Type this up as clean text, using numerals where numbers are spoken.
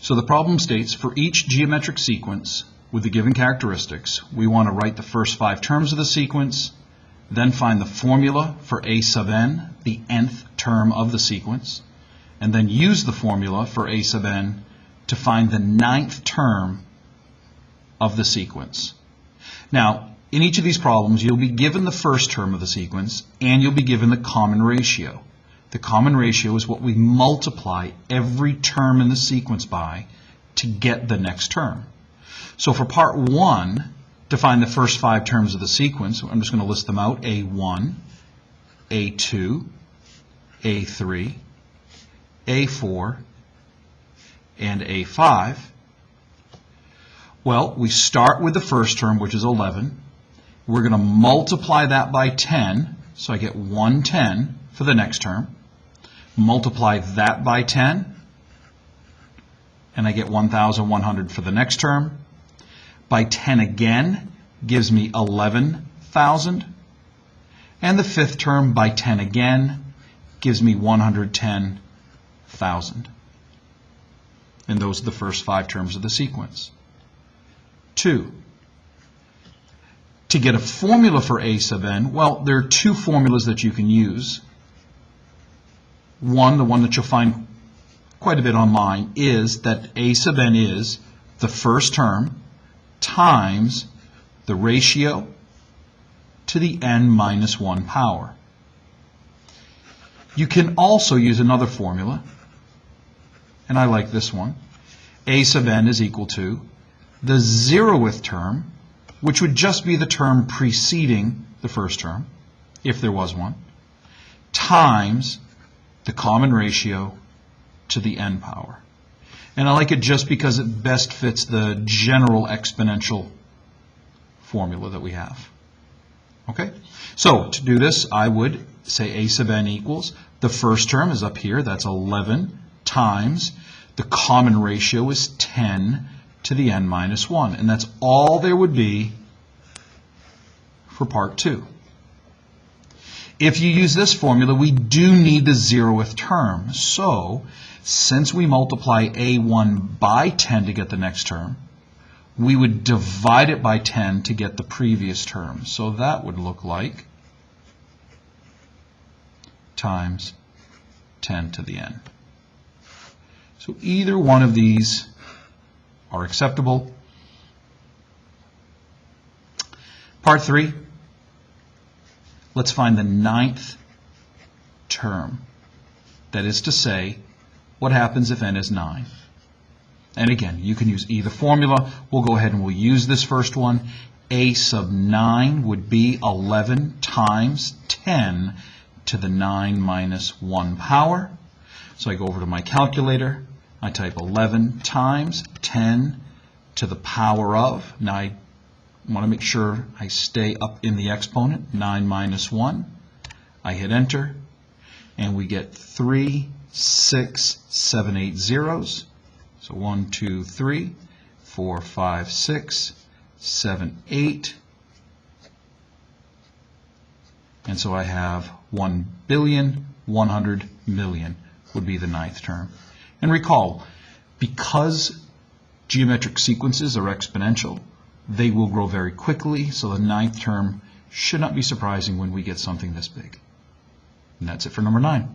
So the problem states, for each geometric sequence with the given characteristics, we want to write the first 5 terms of the sequence, then find the formula for a sub n, the nth term of the sequence, and then use the formula for a sub n to find the 9th term of the sequence. Now, in each of these problems, you'll be given the first term of the sequence, and you'll be given the common ratio. The common ratio is what we multiply every term in the sequence by to get the next term. So for part 1, to find the first 5 terms of the sequence, I'm just going to list them out: A1, A2, A3, A4, and A5. Well, we start with the first term, which is 11. We're going to multiply that by 10, so I get 110 for the next term. Multiply that by 10, and I get 1,100 for the next term. By 10 again gives me 11,000. And the 5th term by 10 again gives me 110,000. And those are the first 5 terms of the sequence. 2. To get a formula for a sub n, well, there are 2 formulas that you can use. One, the one that you'll find quite a bit online, is that a sub n is the first term times the ratio to the n minus 1 power. You can also use another formula, and I like this one. A sub n is equal to the 0th term, which would just be the term preceding the first term, if there was one, times the common ratio to the n power. And I like it just because it best fits the general exponential formula that we have. Okay? So to do this, I would say a sub n equals, the first term is up here, that's 11, times the common ratio is 10 to the n minus 1. And that's all there would be for part 2. If you use this formula, we do need the 0th term. So, since we multiply a1 by 10 to get the next term, we would divide it by 10 to get the previous term. So that would look like times 10 to the n. So either one of these are acceptable. Part 3. Let's find the 9th term. That is to say, what happens if n is 9? And again, you can use either formula. We'll go ahead and we'll use this first one. A sub 9 would be 11 times 10 to the 9 minus 1 power. So I go over to my calculator. I type 11 times 10 to the power of. Now I want to make sure I stay up in the exponent. 9 minus 1. I hit enter, and we get 3, 6, 7, 8 zeros. So 1, 2, 3, 4, 5, 6, 7, 8. And so I have 1,100,000,000 would be the 9th term. And recall, because geometric sequences are exponential, they will grow very quickly, so the 9th term should not be surprising when we get something this big. And that's it for number 9.